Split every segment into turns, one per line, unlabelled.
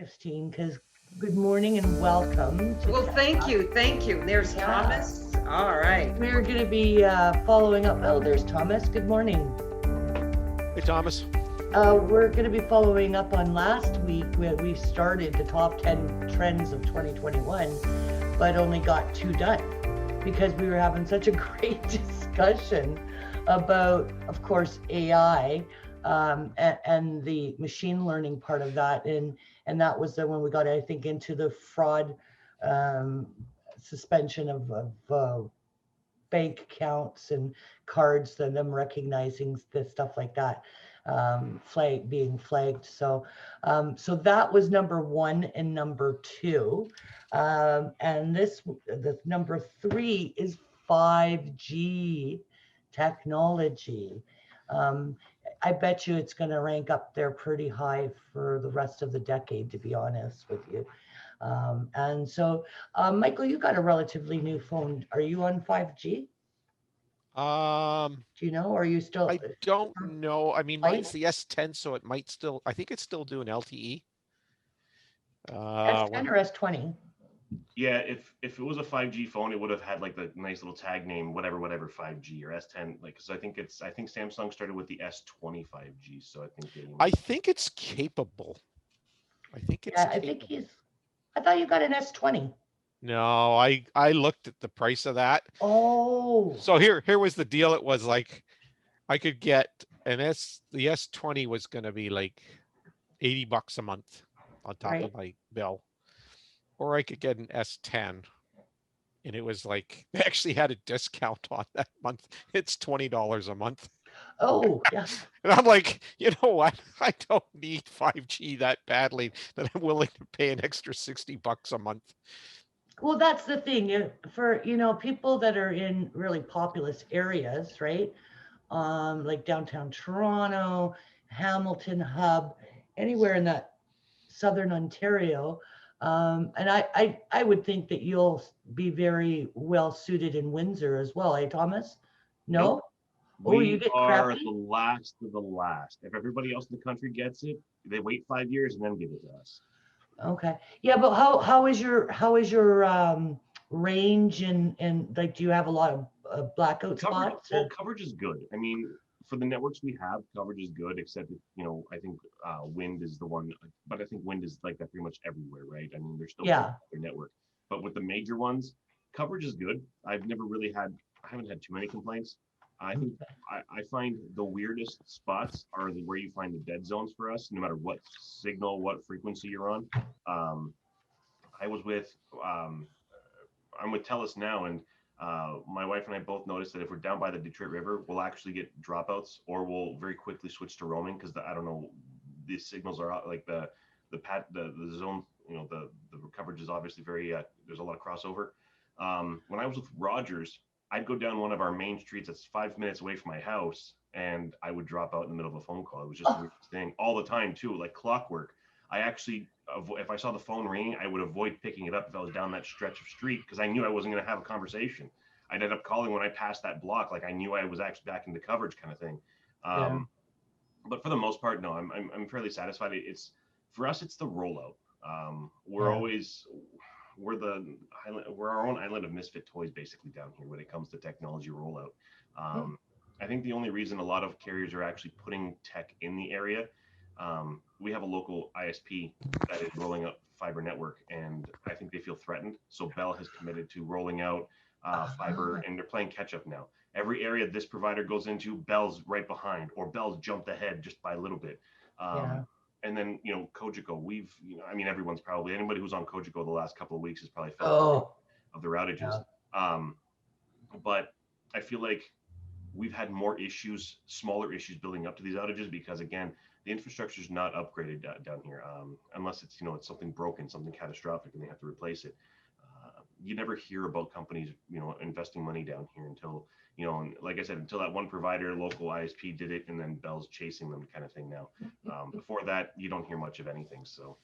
Christine, because good morning and welcome to
Well, thank
TechTalk.
you. Thank you. There's
Yeah,
Thomas. All right.
we're going to be following up. Oh, there's Thomas. Good morning.
Hey, Thomas.
We're going to be following up on last week where we started the top 10 trends of 2021, but only got two done because we were having such a great discussion about, of course, AI and the machine learning part of that. And that was the when we got, I think, into the fraud um, suspension of bank accounts and cards and them recognizing the stuff like that being flagged. So that was number one and number two. And the number three is 5G technology. Um, I bet you it's going to rank up there pretty high for the rest of the decade, to be honest with you. Michael, you got a relatively new phone. Are you on 5G?
Um,
Do you know? Or are you still
I don't know. I mean,
light?
mine's the S10, so it might still. I think it's still doing LTE.
S10
When
or S20?
Yeah, if it was a 5G phone, it would have had like the nice little tag name, whatever 5G or S10. Like, so I think Samsung started with the S20 5G. So I think
I think it's capable. I think it's
Yeah, I think
capable.
I thought you got an S20.
No, I looked at the price of that.
Oh,
So here was the deal. It was like I could get the S20 was going to be like $80 a month on top
right.
of my bill, or I could get an S10 and it was like they actually had a discount on that month. It's $20 a month.
Oh, yeah.
And I'm like, you know what? I don't need 5G that badly that I'm willing to pay an extra $60 a month.
Well, that's the thing. For, people that are in really populous areas, right? Like downtown Toronto, Hamilton Hub, anywhere in that southern Ontario. And I would think that you'll be very well suited in Windsor as well, eh, Thomas?
nope.
No? Oh, you
We
get
are
crappy?
the last of the last. If everybody else in the country gets it, they wait 5 years and then give it to us.
Okay. Yeah, but how is your range and like do you have a lot of blackout
Coverage,
spots
well,
or
coverage is good. I mean, for the networks we have, coverage is good, except I think wind is the one, but I think wind is like that pretty much everywhere, right? I mean, they're still building
yeah.
their network, but with the major ones, coverage is good. I haven't had too many complaints. I think I find the weirdest spots are where you find the dead zones for us, no matter what signal, what frequency you're on. Um, I was with um, I'm with TELUS now, and my wife and I both noticed that if we're down by the Detroit River, we'll actually get dropouts, or we'll very quickly switch to roaming because I don't know, these signals are like the zone, the coverage is obviously very there's a lot of crossover. When I was with Rogers, I'd go down one of our main streets that's 5 minutes away from my house, and I would drop out in the middle of a phone call. It was just the
Oh,
weirdest thing all the time too, like clockwork. I actually, if I saw the phone ringing, I would avoid picking it up if I was down that stretch of street because I knew I wasn't going to have a conversation. I'd end up calling when I passed that block, like I knew I was actually back into coverage, kind of thing.
yeah.
But for the most part, no, I'm fairly satisfied. It's for us, it's the rollout. We're
Yeah.
always we're our own island of misfit toys basically down here when it comes to technology rollout.
Hmm.
Um, I think the only reason a lot of carriers are actually putting tech in the area, we have a local ISP that is rolling out fiber network, and I think they feel threatened. So Bell has committed to rolling out fiber,
Ah,
and they're playing catch up now. Every area this provider goes into, Bell's right behind, or Bell's jumped ahead just by a little bit.
yeah.
And then Cogeco, I mean, everyone's probably anybody who's on Cogeco the last couple of weeks has probably felt the pain
Oh,
of their outages.
yeah.
Um, but I feel like we've had more issues, smaller issues building up to these outages because again, the infrastructure is not upgraded down here unless it's something broken, something catastrophic, and they have to replace it. You never hear about companies investing money down here until and like I said, until that one provider, local ISP, did it, and then Bell's chasing them, kind of thing. Now, before that, you don't hear much of anything. So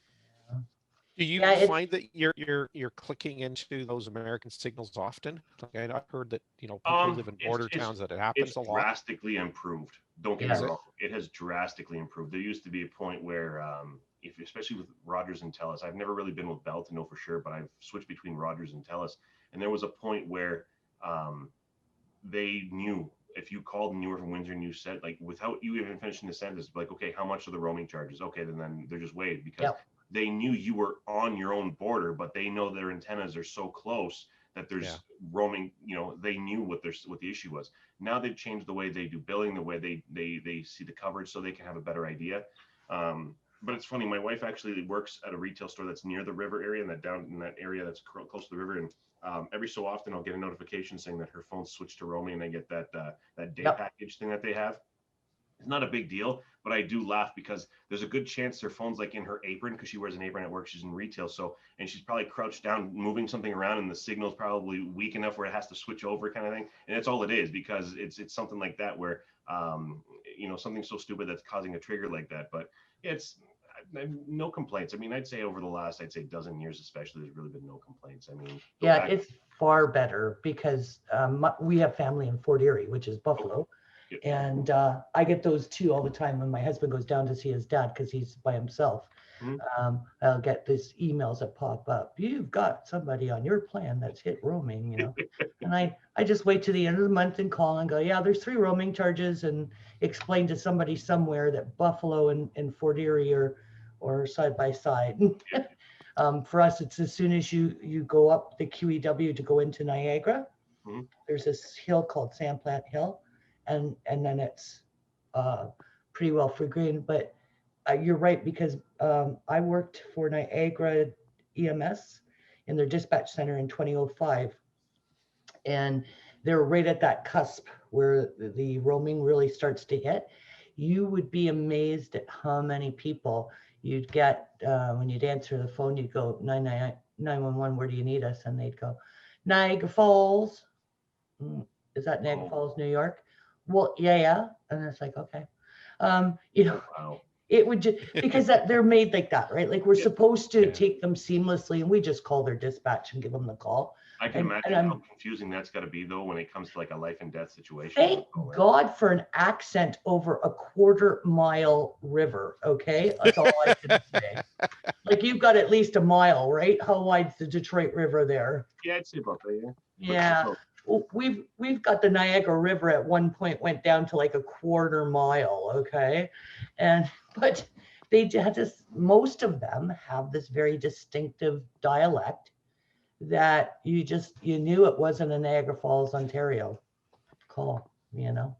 Do
Yeah,
you
it's
find that you're clicking into those American signals often? Like I've heard that people who live in
it's
border
it's
towns that it
it's
happens a lot.
drastically improved. Don't get me
Is
yeah.
it?
wrong; it has drastically improved. There used to be a point where especially with Rogers and Telus, I've never really been with Bell to know for sure, but I've switched between Rogers and Telus, and there was a point where they knew if you called and you were from Windsor and you said, like, without you even finishing the sentence, like, okay, how much are the roaming charges? Okay, then they're just waived because
Yep.
they knew you were on your own border, but they know their antennas are so close that there's roaming. They knew what the issue was. Now they've changed the way they do billing, the way they see the coverage, so they can have a better idea. But it's funny. My wife actually works at a retail store that's near the river area, and down in that area that's close to the river. And every so often, I'll get a notification saying that her phone switched to roaming, and I get that day package thing that they have. It's not a big deal, but I do laugh because there's a good chance her phone's like in her apron because she wears an apron at work. She's in retail, and she's probably crouched down, moving something around, and the signal's probably weak enough where it has to switch over, kind of thing. And that's all it is, because it's something like that where something so stupid that's causing a trigger like that. But it's no complaints. I mean, I'd say over the last, dozen years, especially, there's really been no complaints. I mean,
Yeah, it's far better because we have family in Fort Erie, which is Buffalo. And I get those too all the time when my husband goes down to see his dad because he's by himself. I'll get these emails that pop up. You've got somebody on your plan that's hit roaming, and I just wait to the end of the month and call and go, yeah, there's 3 roaming charges, and explain to somebody somewhere that Buffalo and Fort Erie or side by side. For us, it's as soon as you go up the QEW to go into Niagara, there's this hill called Sandplant Hill, and then it's pretty well free green. But you're right, because I worked for Niagara EMS in their dispatch center in 2005, and they're right at that cusp where the roaming really starts to hit. You would be amazed at how many people you'd get when you'd answer the phone. You'd go 911, where do you need us? And they'd go, Niagara Falls. Is that Niagara Falls, New York? Well, yeah. And it's like, okay.
Wow.
It would just, because they're made like that, right? Like we're supposed to take them seamlessly, and we just call their dispatch and give them the call.
I can imagine how confusing that's got to be, though, when it comes to like a life and death situation.
Thank God for an accent over a 1/4-mile river. Okay, that's all I can say. Like, you've got at least a mile, right? How wide's the Detroit River there?
Yeah, I'd say about that.
Yeah. We've got the Niagara River at one point went down to like a 1/4 mile. Okay, but they just, most of them have this very distinctive dialect that you knew it wasn't a Niagara Falls, Ontario call,
Yeah.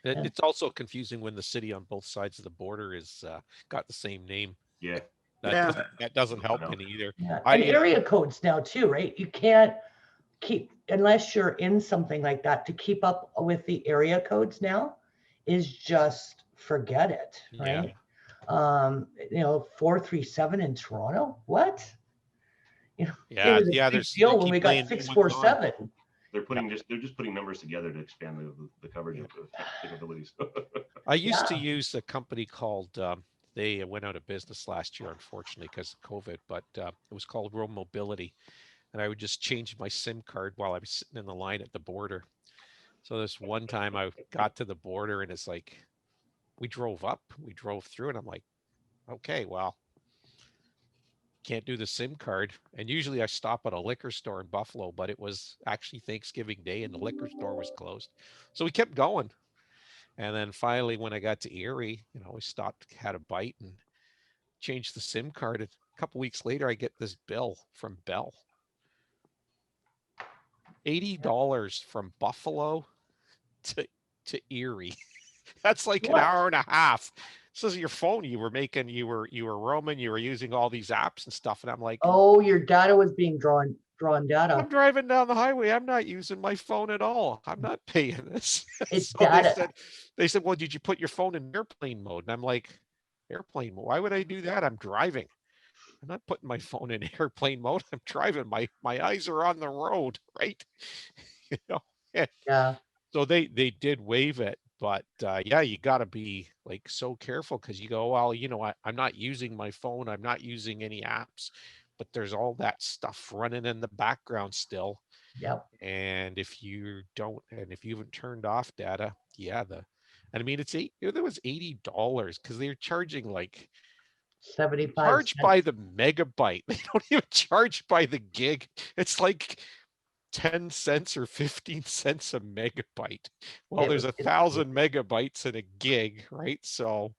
It's also confusing when the city on both sides of the border is got the same name.
Yeah.
That doesn't help any either.
Yeah. And area codes now too, right? You can't keep, unless you're in something like that, to keep up with the area codes now is just forget it, right? 437 in Toronto, what? There's deal when we got 647.
They're just putting numbers together to expand the coverage of capabilities.
I used to use a company called they went out of business last year, unfortunately, because of COVID, but it was called Roam Mobility. And I would just change my SIM card while I was sitting in the line at the border. So this one time I got to the border, and it's like, we drove through, and I'm like, okay, well, can't do the SIM card. And usually I stop at a liquor store in Buffalo, but it was actually Thanksgiving Day and the liquor store was closed. So we kept going. And then finally, when I got to Erie, we stopped, had a bite, and changed the SIM card. And a couple weeks later, I get this bill from Bell. $80 from Buffalo to Erie. That's like an hour and a half. This is your phone you were making, you were roaming, you were using all these apps and stuff. And I'm like,
oh, your data was being drawn data.
I'm driving down the highway. I'm not using my phone at all. I'm not paying this.
It's
so
data.
They said, well, did you put your phone in airplane mode? And I'm like, airplane mode? Why would I do that? I'm driving. I'm not putting my phone in airplane mode. I'm driving. My eyes are on the road, right?
Yeah.
So they did waive it, but you got to be like so careful, because you go, well, I'm not using my phone. I'm not using any apps, but there's all that stuff running in the background still.
Yep.
And if you haven't turned off data, there was $80 because they're charging like
75
Charge
cents.
by the megabyte. They don't even charge by the gig. It's like 10 cents or 15 cents a megabyte. Well, there's
It's
1,000 megabytes in a gig, right? So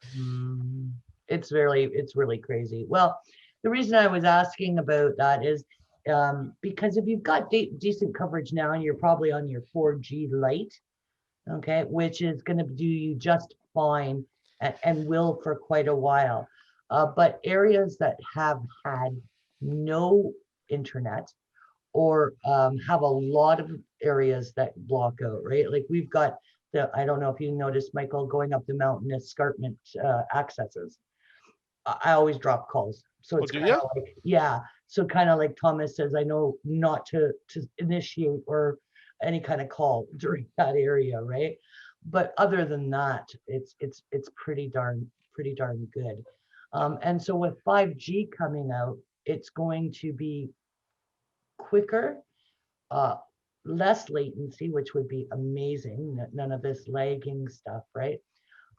it's really crazy. Well, the reason I was asking about that is because if you've got decent coverage now and you're probably on your 4G Lite, okay, which is going to do you just fine and will for quite a while. But areas that have had no internet or have a lot of areas that block out, right? Like we've got I don't know if you noticed, Michael, going up the mountain escarpment accesses. I always drop calls. So
oh,
it's
do
kind
you?
of like, yeah. So kind of like Thomas says, I know not to initiate or any kind of call during that area, right? But other than that, it's pretty darn good. And so with 5G coming out, it's going to be quicker, uh, less latency, which would be amazing. None of this lagging stuff, right?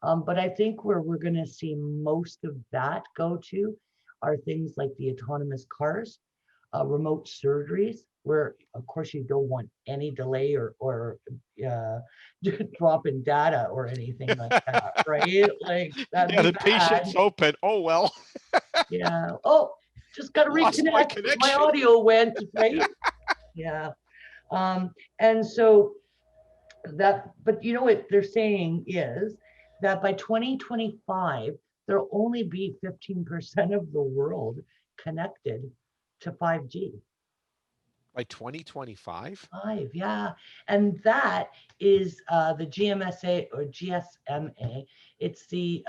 But I think where we're going to see most of that go to are things like the autonomous cars, remote surgeries, where of course you don't want any delay or uh, drop in data or anything like that, right? Like that'd
Yeah,
be
the
bad.
patient's open. Oh, well,
Yeah. Oh, just got to
lost my
reconnect. My
connection.
audio went, right? Yeah. And so but you know what they're saying is that by 2025, there'll only be 15% of the world connected to 5G.
By 2025?
Yeah. And that is the GMSA or GSMA. It's the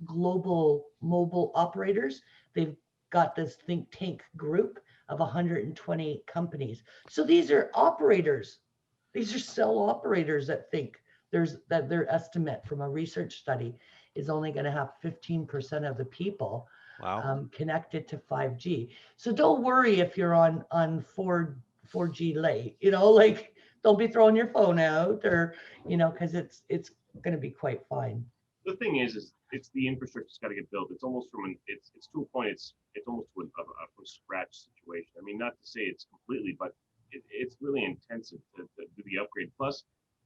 global mobile operators. They've got this think tank group of 120 companies. So these are operators. These are cell operators that think that their estimate from a research study is only going to have 15% of the people
Wow.
connected to 5G. So don't worry if you're on 4G late, like don't be throwing your phone out or, because it's going to be quite fine.
The thing is it's the infrastructure's got to get built. It's almost it's to a point. It's almost to a from scratch situation. I mean, not to say it's completely, but it's really intensive to do the upgrade. Plus,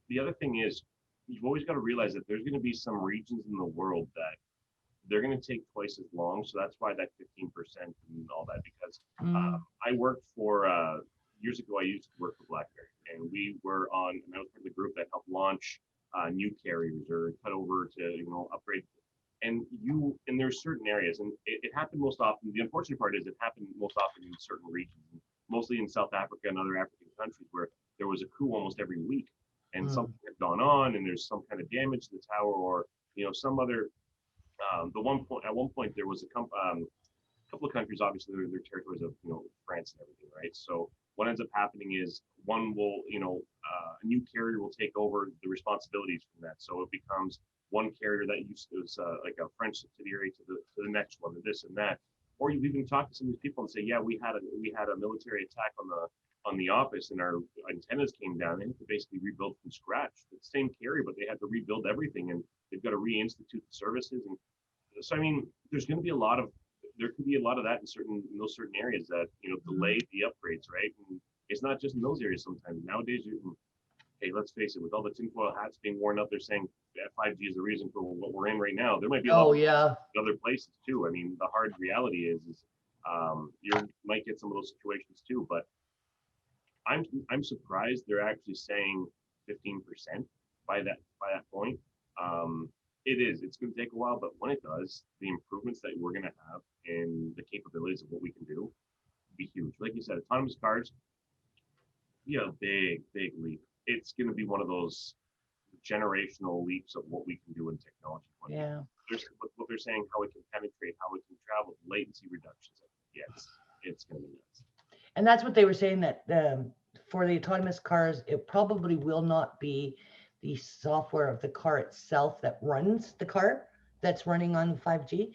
the other thing is you've always got to realize that there's going to be some regions in the world that they're going to take twice as long. So that's why that 15% and all that, because I worked for, years ago, I used to work for BlackBerry and I was part of the group that helped launch new carriers or cut over to, upgrade. And there's certain areas, and it happened most often. The unfortunate part is it happened most often in certain regions, mostly in South Africa and other African countries where there was a coup almost every week and something had gone on and there's some kind of damage to the tower or, some other at one point there was a couple of countries, obviously they're territories of France and everything, right? So what ends up happening is one will a new carrier will take over the responsibilities from that. So it becomes one carrier that was like a French subsidiary to the next one, and this and that. Or you even talk to some of these people and say, yeah, we had a military attack on the office and our antennas came down. They had to basically rebuild from scratch. It's the same carrier, but they had to rebuild everything and they've got to reinstitute the services. And so, I mean, there could be a lot of that in those certain areas that, delay the upgrades, right? And it's not just in those areas sometimes. Nowadays, hey, let's face it, with all the tinfoil hats being worn up, they're saying that 5G is the reason for what we're in right now. There might be a lot of other places too. I mean, the hard reality is you might get some of those situations too, but I'm surprised they're actually saying 15% by that point. It's going to take a while, but when it does, the improvements that we're going to have and the capabilities of what we can do will be huge. Like you said, autonomous cars, big leap. It's going to be one of those generational leaps of what we can do in technology.
Yeah.
What they're saying, how it can penetrate, how it can travel, latency reductions. Yeah, it's going to be nuts.
And that's what they were saying, that for the autonomous cars, it probably will not be the software of the car itself that runs the car that's running on 5G,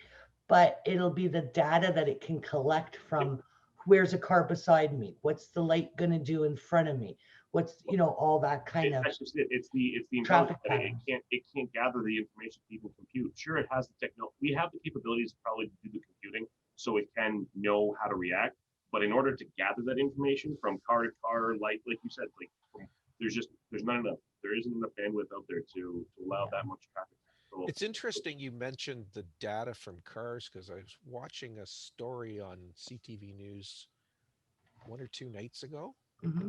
but it'll be the data that it can collect from where's a car beside me, what's the light going to do in front of me, what's, all that kind of
That's just it. It's the
traffic
intelligence that
patterns.
it can't gather the information people compute. Sure, it has the techno. We have the capabilities probably to do the computing, so it can know how to react. But in order to gather that information from car to car, like you said, there's not enough. There isn't enough bandwidth out there to allow that much traffic control.
It's interesting you mentioned the data from cars because I was watching a story on CTV News 1 or 2 nights ago,
Hmm.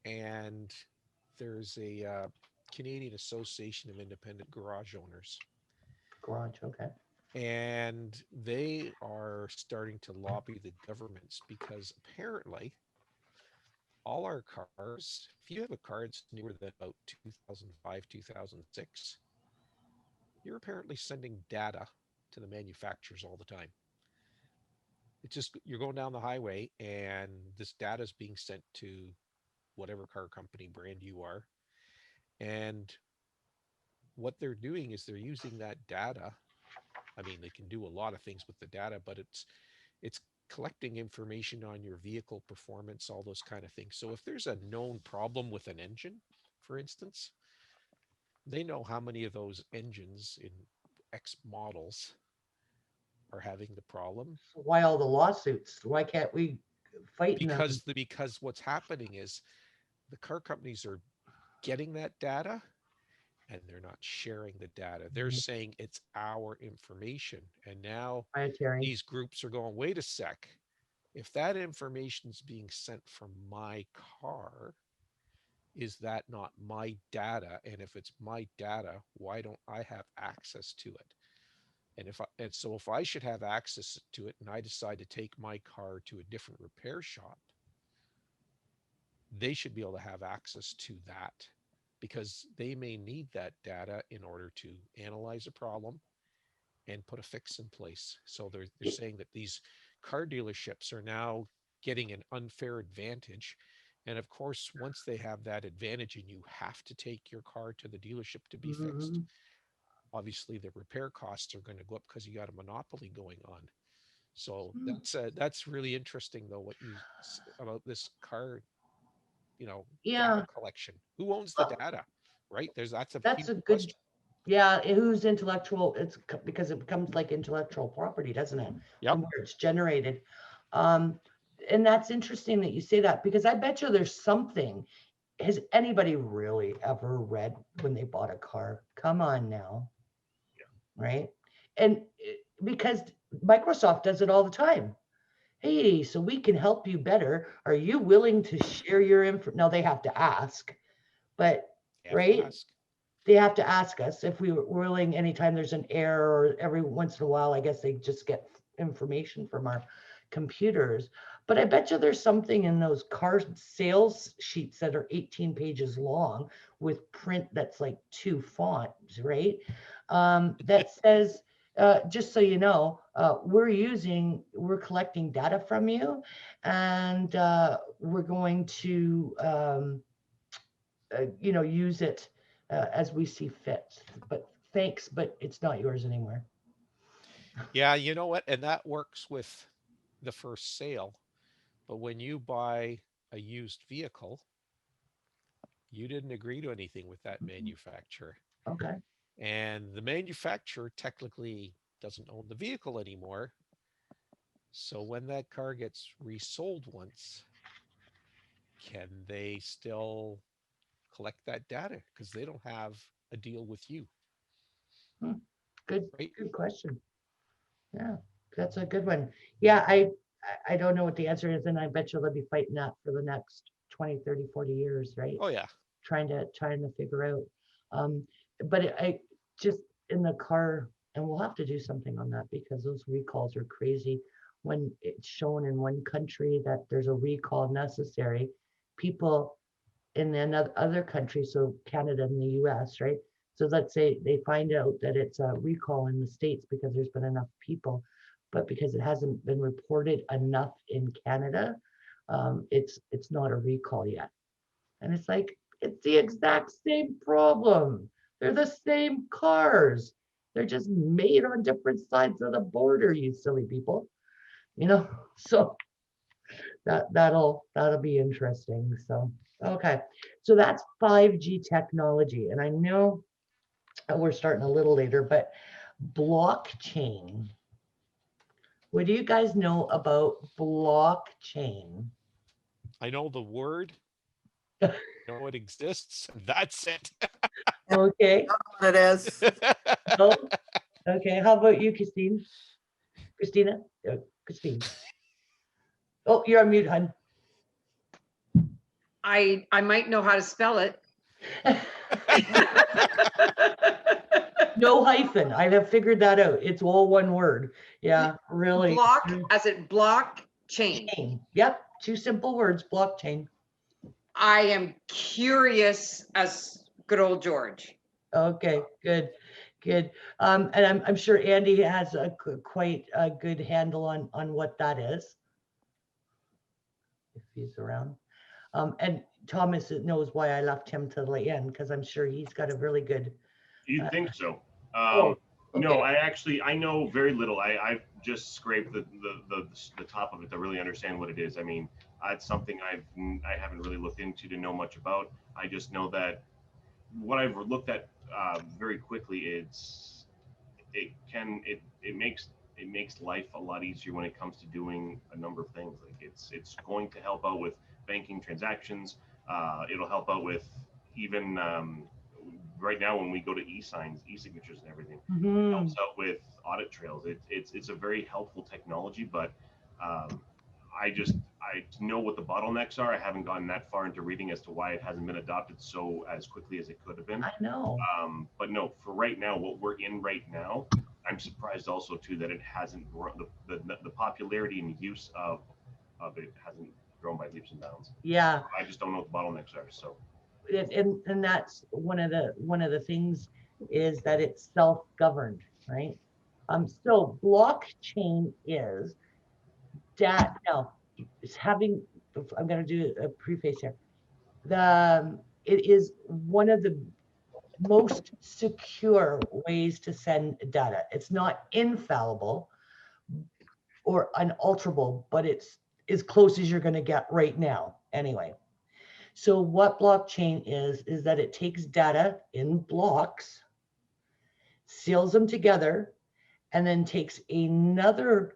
and there's a Canadian Association of Independent Garage Owners,
Garage, okay.
and they are starting to lobby the governments because apparently all our cars, if you have a car that's newer than about 2005, 2006, you're apparently sending data to the manufacturers all the time. It's just you're going down the highway and this data is being sent to whatever car company brand you are. And what they're doing is they're using that data. I mean, they can do a lot of things with the data, but it's collecting information on your vehicle performance, all those kind of things. So if there's a known problem with an engine, for instance, they know how many of those engines in X models are having the problem.
So why all the lawsuits? Why can't we fight in them?
Because what's happening is the car companies are getting that data and they're not sharing the data. They're saying it's our information. And now
Proprietary.
these groups are going, wait a sec. If that information is being sent from my car, is that not my data? And if it's my data, why don't I have access to it? And so if I should have access to it and I decide to take my car to a different repair shop, they should be able to have access to that because they may need that data in order to analyze a problem and put a fix in place. So they're saying that these car dealerships are now getting an unfair advantage. And of course, once they have that advantage and you have to take your car to the dealership to be fixed,
Hmm.
obviously the repair costs are going to go up because you got a monopoly going on. So that's really interesting though, what you about this car, data
Yeah,
collection. Who owns the data, right? That's a
that's
huge
a good.
question.
Yeah, who's intellectual? Because it becomes like intellectual property, doesn't it?
Yep.
From where it's generated. Um, and that's interesting that you say that because I bet you there's something. Has anybody really ever read when they bought a car? Come on now, right? And because Microsoft does it all the time. Hey, so we can help you better. Are you willing to share your info? Now they have to ask, but
You have to
right?
ask.
They have to ask us if we were willing anytime there's an error or every once in a while. I guess they just get information from our computers. But I bet you there's something in those car sales sheets that are 18 pages long with print that's like 2 fonts, right? That says, just so you know, we're collecting data from you, and we're going to use it as we see fit. But thanks, but it's not yours anymore.
Yeah, you know what? And that works with the first sale. But when you buy a used vehicle, you didn't agree to anything with that manufacturer.
Okay.
And the manufacturer technically doesn't own the vehicle anymore. So when that car gets resold once, can they still collect that data? Because they don't have a deal with you,
Hmm. Good,
right?
good question. Yeah, that's a good one. Yeah, I don't know what the answer is, and I bet you they'll be fighting that for the next 20, 30, 40 years, right?
Oh, yeah.
Trying to figure out. Um, but I just in the car, and we'll have to do something on that because those recalls are crazy. When it's shown in one country that there's a recall necessary, people in the other countries, so Canada and the US, right? So let's say they find out that it's a recall in the States because there's been enough people, but because it hasn't been reported enough in Canada, it's not a recall yet. And it's like, it's the exact same problem. They're the same cars. They're just made on different sides of the border, you silly people. You know, so that'll be interesting. So Okay, so that's 5G technology, and I know we're starting a little later, but blockchain. What do you guys know about blockchain?
I know the word, know it exists. That's it.
Okay,
What it is.
oh, okay. How about you, Christine? Christina? Christine. Oh, you're on mute, hon.
I might know how to spell it.
No hyphen. I have figured that out. It's all one word. Yeah, really.
Block, as it block chain.
Chain. Yep, two simple words, blockchain.
I am curious as good old George.
Okay, good, good. And I'm sure Andy has quite a good handle on what that is, if he's around. And Thomas knows why I left him to the end, because I'm sure he's got a really good.
You'd think so.
Oh,
No,
okay.
I know very little. I've just scraped the top of it to really understand what it is. I mean, it's something I haven't really looked into to know much about. I just know that what I've looked at very quickly, it makes life a lot easier when it comes to doing a number of things. Like it's going to help out with banking transactions. It'll help out with even right now when we go to e-signs, e-signatures and everything. It helps
Mhm.
out with audit trails. It's a very helpful technology, but um, I know what the bottlenecks are. I haven't gotten that far into reading as to why it hasn't been adopted so as quickly as it could have been.
I know.
But no, for right now, what we're in right now, I'm surprised also too that it hasn't grown. The popularity and use of it hasn't grown by leaps and bounds.
Yeah.
I just don't know what the bottlenecks are. So
And that's one of the things is that it's self-governed, right? So blockchain is that now it's having. I'm going to do a preface here. It is one of the most secure ways to send data. It's not infallible or unalterable, but it's as close as you're going to get right now anyway. So what blockchain is that it takes data in blocks, seals them together, and then takes another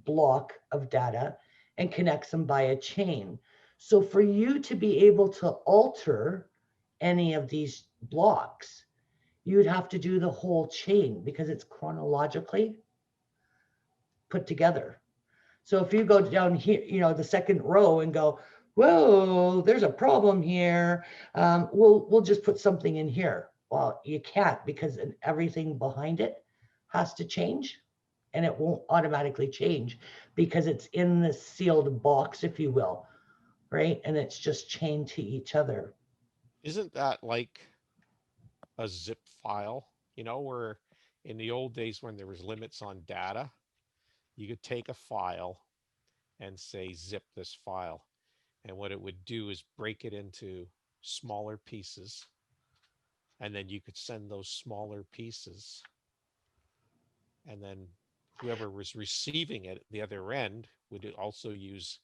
block of data and connects them by a chain. So for you to be able to alter any of these blocks, you'd have to do the whole chain because it's chronologically put together. So if you go down here, the second row and go, whoa, there's a problem here. We'll just put something in here. Well, you can't because everything behind it has to change, and it won't automatically change because it's in the sealed box, if you will, right? And it's just chained to each other.
Isn't that like a zip file? Where in the old days when there was limits on data, you could take a file and say zip this file. And what it would do is break it into smaller pieces. And then you could send those smaller pieces. And then whoever was receiving it at the other end would also use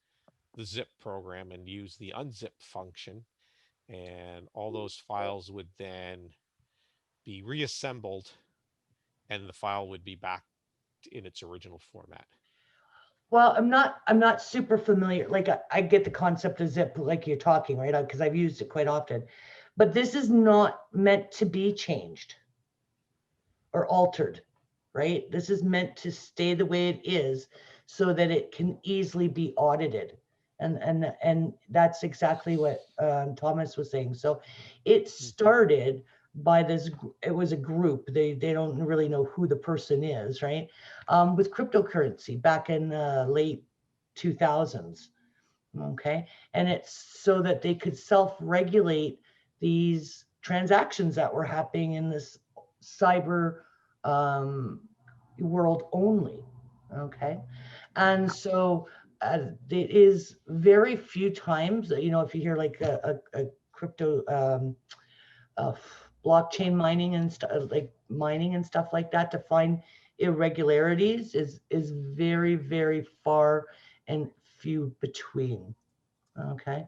the zip program and use the unzip function. And all those files would then be reassembled and the file would be back in its original format.
Well, I'm not super familiar. Like I get the concept of zip, like you're talking, right? Because I've used it quite often. But this is not meant to be changed or altered, right? This is meant to stay the way it is so that it can easily be audited. And that's exactly what Thomas was saying. So it started by this, it was a group. They don't really know who the person is, right? With cryptocurrency back in the late 2000s. Okay. And it's so that they could self-regulate these transactions that were happening in this cyber world only. Okay. And so it is very few times, if you hear like a crypto uh, blockchain mining and stuff, like mining and stuff like that, to find irregularities is very, very far and few between. Okay.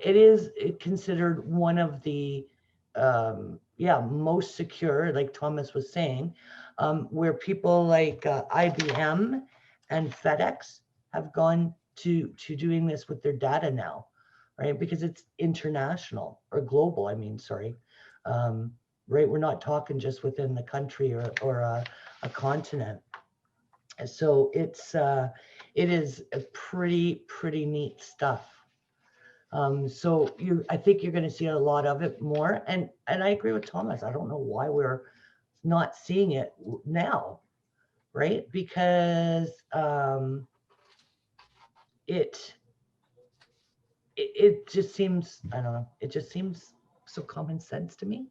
It is considered one of the, most secure, like Thomas was saying, where people like IBM and FedEx have gone to doing this with their data now, right? Because it's international or global, I mean, sorry. Right, we're not talking just within the country or a continent. So it is a pretty neat stuff. So I think you're going to see a lot of it more, and I agree with Thomas. I don't know why we're not seeing it now, right? Because it it just seems, I don't know, it just seems so common sense to me.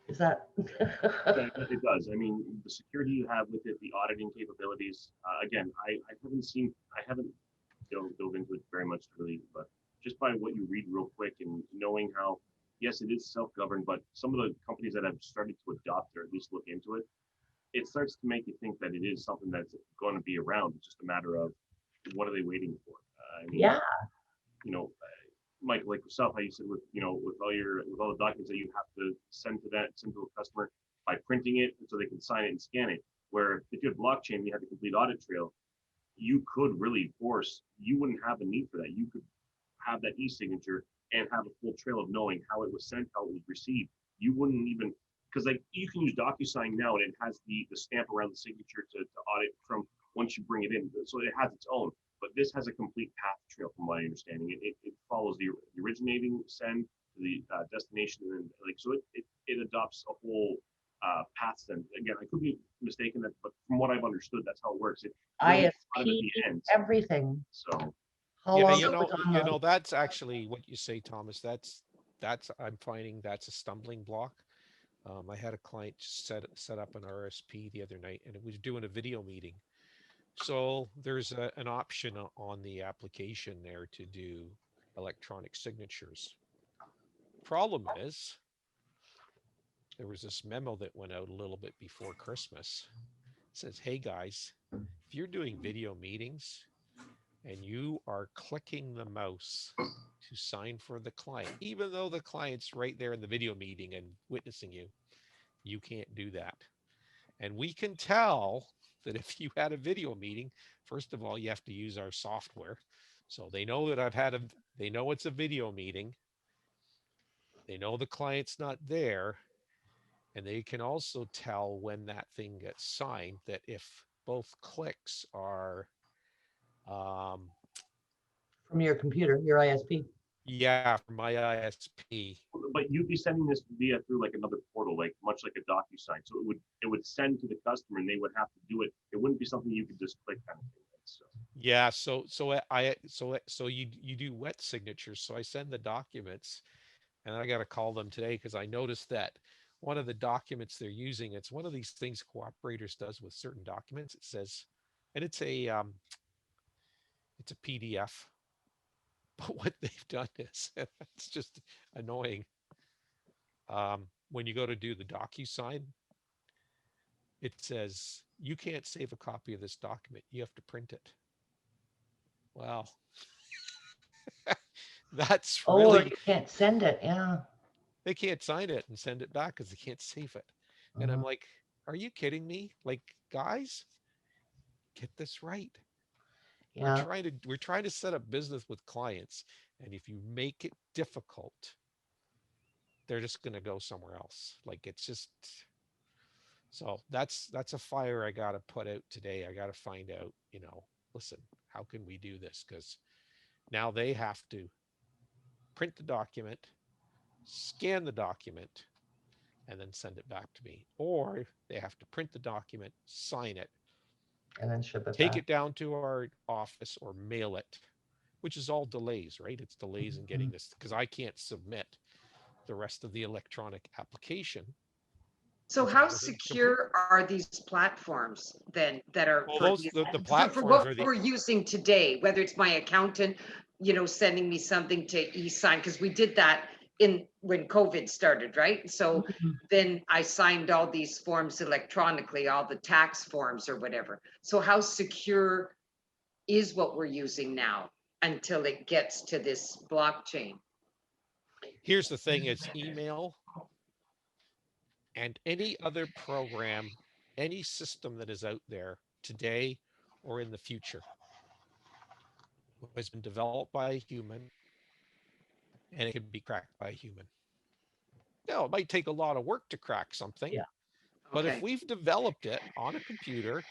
Is that?
Yeah, it does. I mean, the security you have with it, the auditing capabilities. Again, I haven't dove into it very much really, but just by what you read real quick and knowing how, yes, it is self-governed, but some of the companies that have started to adopt or at least look into it, it starts to make you think that it is something that's going to be around. It's just a matter of what are they waiting for? I mean,
Yeah.
you know, Mike, like yourself, how you said with all the documents that you have to send to a customer by printing it so they can sign it and scan it. Where if you had blockchain, you had the complete audit trail, you could really you wouldn't have a need for that. You could have that e-signature and have a full trail of knowing how it was sent, how it was received. You wouldn't even, because like you can use DocuSign now and it has the stamp around the signature to audit from once you bring it in. So it has its own, but this has a complete path trail from my understanding. It follows the originating send to the destination and like, so it adopts a whole path send. Again, I could be mistaken, but from what I've understood, that's how it works. It really out of at
ISP,
the end.
everything.
So
How
Yeah,
long it was on
that's actually what you say, Thomas. That's I'm finding that's a stumbling block. I had a client set up an RSP the other night, and it was doing a video meeting. So there's an option on the application there to do electronic signatures. Problem is, there was this memo that went out a little bit before Christmas. It says, "Hey guys, if you're doing video meetings and you are clicking the mouse to sign for the client, even though the client's right there in the video meeting and witnessing you, you can't do that." And we can tell that if you had a video meeting, first of all, you have to use our software. So they know that they know it's a video meeting. They know the client's not there. And they can also tell when that thing gets signed that if both clicks are, um,
from your computer, your ISP.
yeah, for my ISP.
but you'd be sending this via through like another portal, like much like a DocuSign. So it would send to the customer, and they would have to do it. It wouldn't be something you could just click kind of thing. So
Yeah, so you do wet signatures. So I send the documents, and I got to call them today because I noticed that one of the documents they're using, it's one of these things Cooperators does with certain documents. It says, and it's a PDF, but what they've done is it's just annoying. When you go to do the DocuSign, it says you can't save a copy of this document. You have to print it. Well, that's
Oh, or
really,
you can't send it. Yeah.
they can't sign it and send it back because they can't save it. And I'm
Mhm.
like, are you kidding me? Like, guys, get this right.
Yeah.
We're trying to set up business with clients, and if you make it difficult, they're just going to go somewhere else. Like it's just, so that's a fire I got to put out today. I got to find out, listen, how can we do this? Because now they have to print the document, scan the document, and then send it back to me. Or they have to print the document, sign it,
And then ship it
take
back.
it down to our office or mail it, which is all delays, right? It's delays in getting
Mhm.
this because I can't submit the rest of the electronic application
So
until
how
everything's complete.
secure are these platforms then that are
Well,
for
the
for
platforms
what
are the,
we're using today, whether it's my accountant, sending me something to e-sign, because we did that when COVID started, right? So
Mhm.
then I signed all these forms electronically, all the tax forms or whatever. So how secure is what we're using now until it gets to this blockchain.
Here's the thing, it's email and any other program, any system that is out there today or in the future has been developed by a human and it can be cracked by a human. Now, it might take a lot of work to crack something,
Yeah.
but if
Okay.
we've developed it on a computer,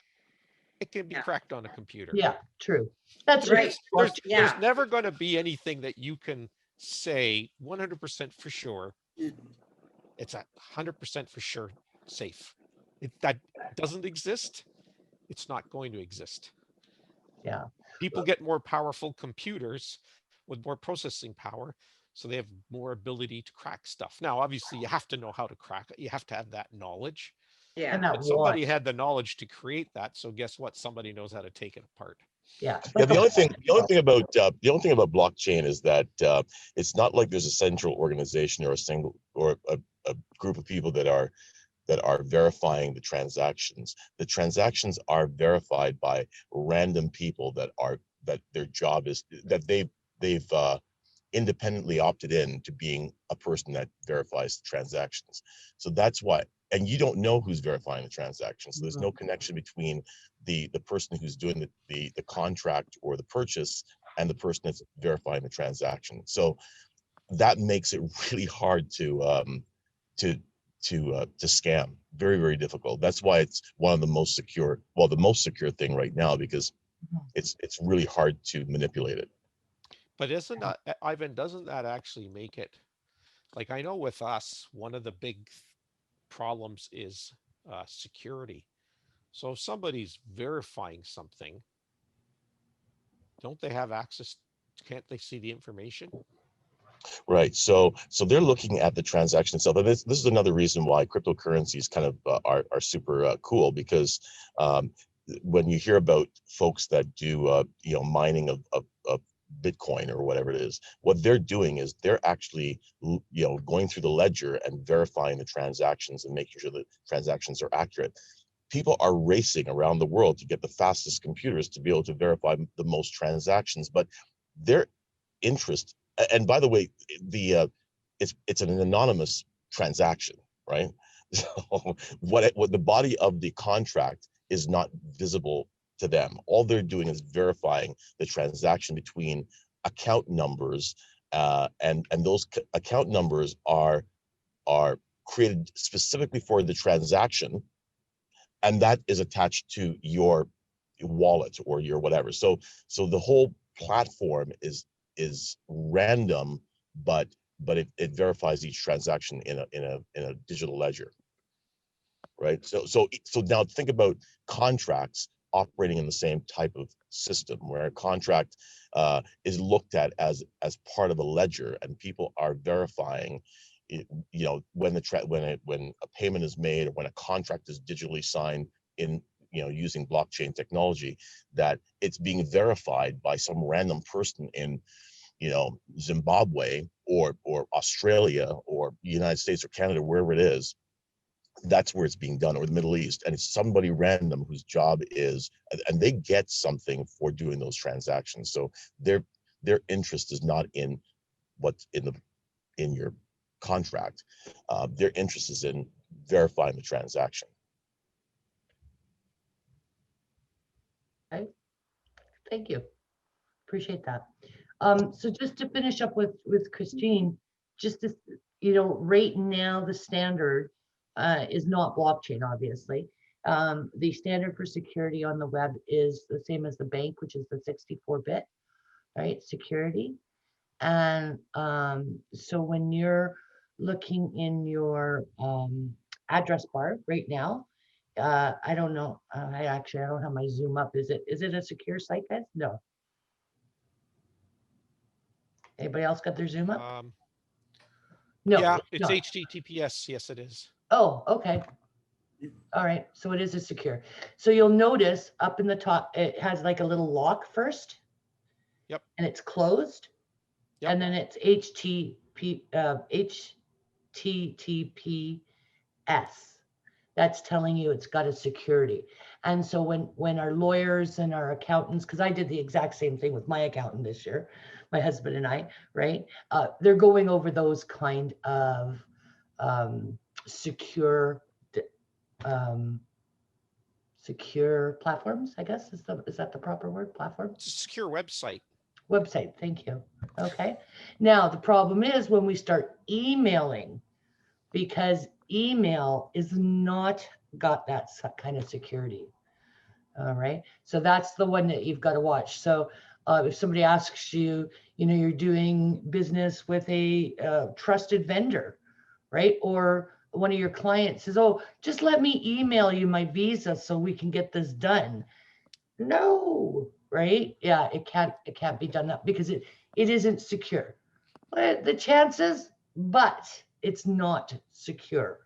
it can be
Yeah.
cracked on a computer.
Yeah, true. That's
Right.
just
There's
Yeah.
never going to be anything that you can say 100% for sure. It's 100% for sure safe. That doesn't exist. It's not going to exist.
yeah.
People get more powerful computers with more processing power, so they have more ability to crack stuff. Now, obviously, you have to know how to crack it. You have to have that knowledge.
Yeah.
And that
But somebody
want.
had the knowledge to create that. So guess what? Somebody knows how to take it apart.
Yeah.
Yeah,
Like
the
a
only thing,
want.
the only thing about blockchain is that it's not like there's a central organization or a single or a group of people that are verifying the transactions. The transactions are verified by random people that their job is that they've independently opted in to being a person that verifies the transactions. So that's why, and you don't know who's verifying the transactions. So there's no connection between the person who's doing the contract or the purchase and the person that's verifying the transaction. So that makes it really hard to scam. Very, very difficult. That's why it's one of the most secure, well, the most secure thing right now, because it's really hard to manipulate it.
But isn't that, Ivan, doesn't that actually make it, like, I know with us, one of the big problems is security. So if somebody's verifying something, don't they have access? Can't they see the information?
Right. So they're looking at the transaction itself. And this is another reason why cryptocurrencies kind of are super cool, because when you hear about folks that do mining of Bitcoin or whatever it is, what they're doing is they're actually going through the ledger and verifying the transactions and making sure the transactions are accurate. People are racing around the world to get the fastest computers to be able to verify the most transactions, but their interest, and by the way, the it's an anonymous transaction, right? So what the body of the contract is not visible to them. All they're doing is verifying the transaction between account numbers, and those account numbers are created specifically for the transaction, and that is attached to your wallet or your whatever. So the whole platform is random, but it verifies each transaction in a digital ledger, right? So now think about contracts operating in the same type of system, where a contract is looked at as part of a ledger, and people are verifying it, when a payment is made, or when a contract is digitally signed in using blockchain technology, that it's being verified by some random person in Zimbabwe or Australia or United States or Canada, wherever it is. That's where it's being done, or the Middle East, and it's somebody random whose job is, and they get something for doing those transactions. So their interest is not in what's in your contract. Their interest is in verifying the transaction.
Okay. Thank you. Appreciate that. So just to finish up with Christine, just to, right now the standard is not blockchain, obviously. The standard for security on the web is the same as the bank, which is the 64-bit, right? Security. And so when you're looking in your address bar right now, I don't know. I don't have my Zoom up. Is it a secure site, guys? No. Anybody else got their Zoom up? No.
Yeah,
It's
it's
not.
HTTPS. Yes, it is.
Oh, okay. All right. So it is a secure. So you'll notice up in the top, it has like a little lock first.
Yep.
And it's closed.
Yep.
And then it's HTTPS. That's telling you it's got a security. And so when our lawyers and our accountants, because I did the exact same thing with my accountant this year, my husband and I, right? They're going over those kind of secure um, secure platforms, I guess is that the proper word, platform?
It's a secure website.
Website, thank you. Okay. Now the problem is when we start emailing, because email is not got that kind of security. All right. So that's the one that you've got to watch. So if somebody asks you, you're doing business with a trusted vendor, right? Or one of your clients says, oh, just let me email you my visa so we can get this done. No, right? Yeah, it can't be done that because it isn't secure. The chances, but it's not secure,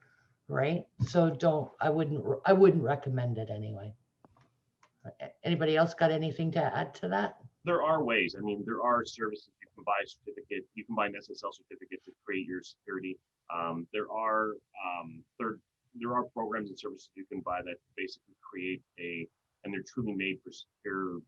right? So I wouldn't recommend it anyway. Anybody else got anything to add to that?
There are ways. I mean, there are services you can buy a certificate. You can buy an SSL certificate to create your security. There are programs and services you can buy that basically create and they're truly made for secure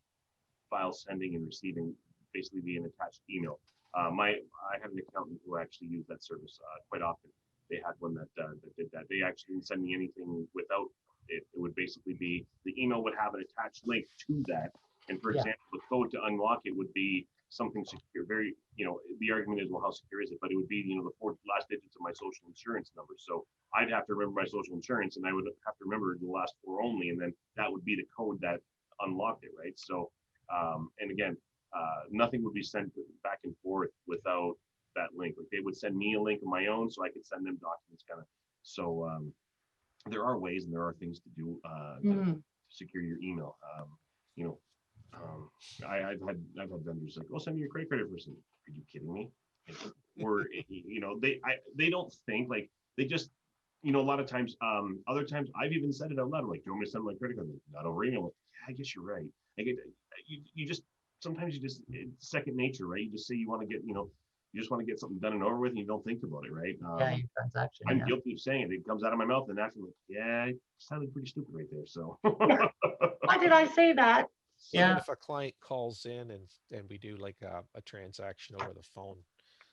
file sending and receiving, basically via an attached email. I have an accountant who actually used that service quite often. They had one that did that. They actually didn't send me anything without it. It would basically be the email would have an attached link to that. And for example, the code to unlock it would be something secure. Very, the argument is, well, how secure is it? But it would be, the 4 last digits of my social insurance number. So I'd have to remember my social insurance, and I would have to remember the last 4 only, and then that would be the code that unlocked it, right? So, and again, nothing would be sent back and forth without that link. Like they would send me a link of my own, so I could send them documents, kind of. So there are ways and there are things to do to secure your email. I've had vendors like, "Oh, send me your credit card information." Are you kidding me? Or they don't think, like, they just, a lot of times, other times I've even said it out loud, like, "Do you want me to send my credit card?" Not over email. Like, yeah, I guess you're right. Like, you just sometimes it's second nature, right? You just say you want to get, you just want to get something done and over with, and you don't think about it, right?
Yeah, your transaction.
I'm guilty of saying it. It comes out of my mouth, and naturally, like, yeah, it sounded pretty stupid right there. So
Why did I say that?
Even if a client calls in and we do like a transaction over the phone,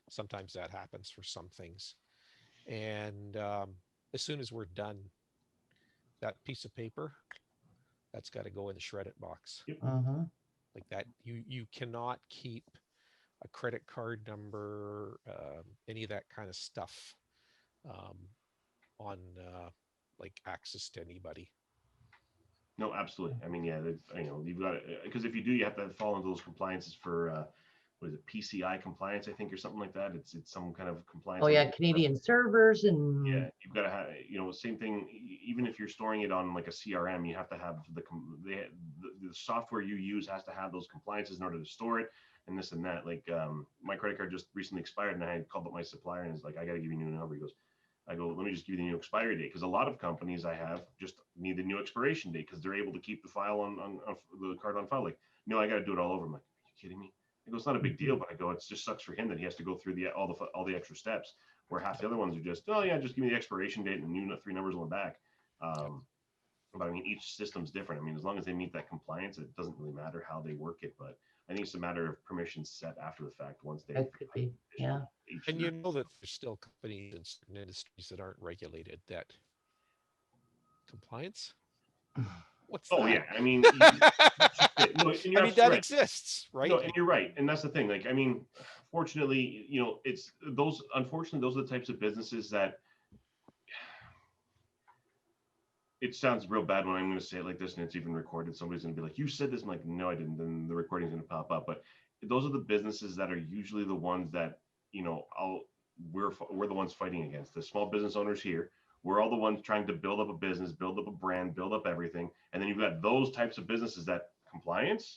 sometimes that happens for some things. And as soon as we're done, that piece of paper, that's got to go in the shred it box. Like that, you cannot keep a credit card number, any of that kind of stuff on like access to anybody.
No, absolutely. I mean, yeah, you've got it, because if you do, you have to fall into those compliances for what is it, PCI compliance, I think, or something like that. It's some kind of compliance.
Oh yeah, Canadian servers and
yeah, you've got to have, same thing. Even if you're storing it on like a CRM, you have to have the software you use has to have those compliances in order to store it, and this and that. Like my credit card just recently expired, and I had called up my supplier, and he's like, "I got to give you a new number." He goes, I go, "Let me just give you the new expiry date," because a lot of companies I have just need the new expiration date because they're able to keep the file on the card on file. Like, no, I got to do it all over. I'm like, "Are you kidding me?" I go, "It's not a big deal," but I go, "It just sucks for him that he has to go through all the extra steps, where half the other ones are just, oh yeah, just give me the expiration date and the new 3 numbers on the back." But I mean, each system's different. I mean, as long as they meet that compliance, it doesn't really matter how they work it. But I think it's a matter of permissions set after the fact once they.
That could be, yeah.
And that there's still companies in certain industries that aren't regulated. That compliance? What's that?
Oh yeah, I mean,
that exists, right?
No, and you're right, and that's the thing. Like, I mean, fortunately, it's those. Unfortunately, those are the types of businesses that. It sounds real bad when I'm going to say it like this, and it's even recorded. Somebody's going to be like, "You said this." I'm like, "No, I didn't." Then the recording's going to pop up. But those are the businesses that are usually the ones that we're the ones fighting against. The small business owners here. We're all the ones trying to build up a business, build up a brand, build up everything. And then you've got those types of businesses that compliance.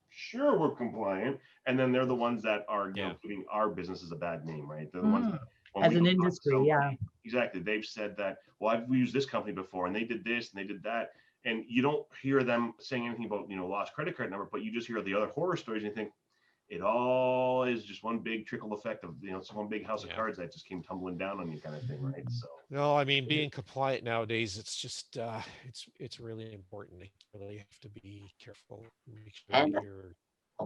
Sure, we're compliant, and then they're the ones that are giving our businesses a bad name, right? They're the ones that,
as an industry,
somebody, exactly. They've said that, well, I've used this company before, and they did this and they did that, and you don't hear them saying anything about lost credit card number, but you just hear the other horror stories, and you think, it all is just one big trickle effect of, it's one big house of
Yeah.
cards that just came tumbling down on you kind of thing, right? So
No, I mean, being compliant nowadays, it's just it's really important. You really have to be careful, make sure that
And
you're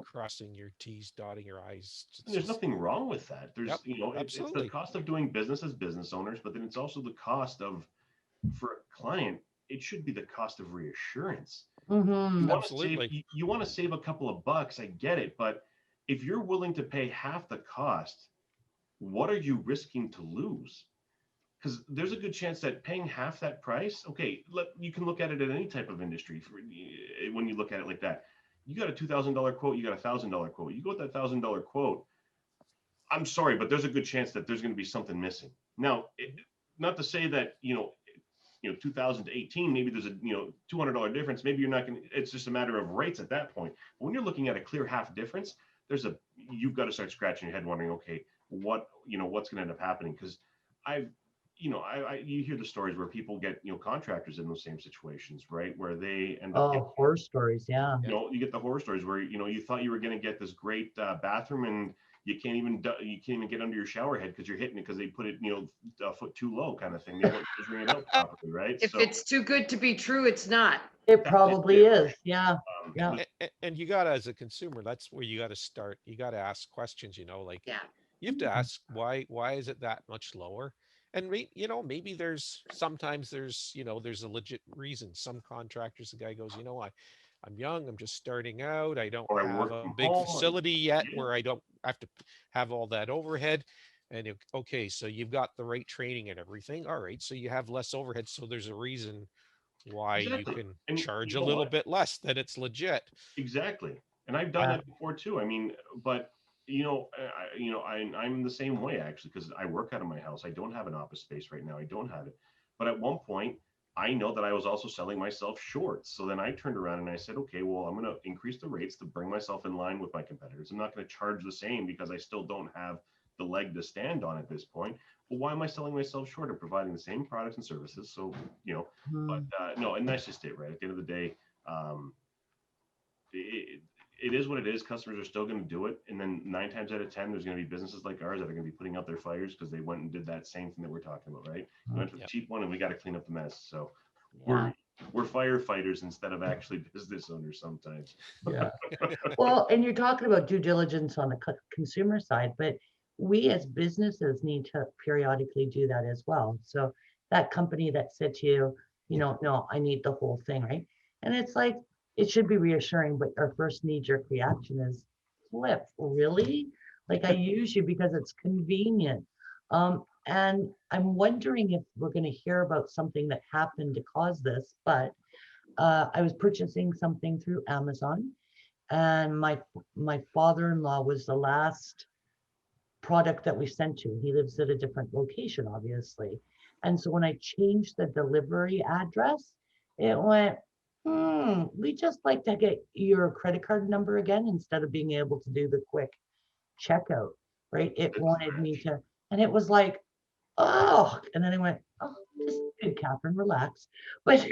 crossing your T's, dotting your I's.
and
It's
there's
just,
nothing wrong with that.
yep,
There's, it's the
absolutely.
cost of doing business as business owners, but then it's also the cost of, for a client, it should be the cost of reassurance. You
mm-hmm.
want to save,
Absolutely.
you want to save a couple of bucks, I get it, but if you're willing to pay half the cost, what are you risking to lose? Because there's a good chance that paying half that price, okay, you can look at it in any type of industry. When you look at it like that, you got a $2,000 quote, you got a $1,000 quote. You go with that $1,000 quote. I'm sorry, but there's a good chance that there's going to be something missing. Now, not to say that 2018, maybe there's a $200 difference. Maybe you're not going to. It's just a matter of rates at that point. But when you're looking at a clear half difference, you've got to start scratching your head, wondering, okay, what's going to end up happening? Because I've you hear the stories where people get contractors in those same situations, right? Where they end up
Oh, horror stories. Yeah.
you get the horror stories where you thought you were going to get this great bathroom, and you can't even get under your shower head because you're hitting it because they put it a foot too low, kind of thing. They weren't measuring it out properly, right?
If
So
it's too good to be true, it's not.
It
that's
probably
it,
is.
right?
Yeah. Yeah.
And you got to, as a consumer, that's where you got to start. You got to ask questions, like
Yeah.
you have to ask why is it that much lower? And maybe sometimes there's a legit reason. Some contractors, the guy goes, I'm young, I'm just starting out, I don't
Or I
have
work
a
from
big
home.
facility yet
Yeah,
where I don't have to have all that overhead. And okay, so you've got the right training and everything. All right, so you have less overhead, so there's a reason why you
exactly.
can
And
charge
you
a
know
little
what?
bit less than it's legit.
Exactly. And I've done
Yeah.
that before too. I mean, but I'm the same way actually, because I work out of my house. I don't have an office space right now. I don't have it. But at one point, I know that I was also selling myself short. So then I turned around and I said, okay, well, I'm going to increase the rates to bring myself in line with my competitors. I'm not going to charge the same because I still don't have the leg to stand on at this point. Well, why am I selling myself short of providing the same products and services? So, but
Mm.
no, and that's just it, right? At the end of the day, um, it, it is what it is. Customers are still going to do it. And then 9 times out of 10, there's going to be businesses like ours that are going to be putting out their fires because they went and did that same thing that we're talking about, right? We went for the
Yep.
cheap one and we got to clean up the mess. So
Yeah.
we're firefighters instead of actually business owners sometimes.
Yeah. Well, and you're talking about due diligence on the consumer side, but we as businesses need to periodically do that as well. So that company that said to you, no, I need the whole thing, right? And it's like, it should be reassuring, but our first knee-jerk reaction is flip, really? Like I use you because it's convenient. And I'm wondering if we're going to hear about something that happened to cause this, but I was purchasing something through Amazon, and my father-in-law was the last product that we sent to. He lives at a different location, obviously. And so when I changed the delivery address, it went, we just like to get your credit card number again instead of being able to do the quick checkout, right? It wanted me to, and it was like, oh, and then I went, oh, just good, Kathryn, relax. But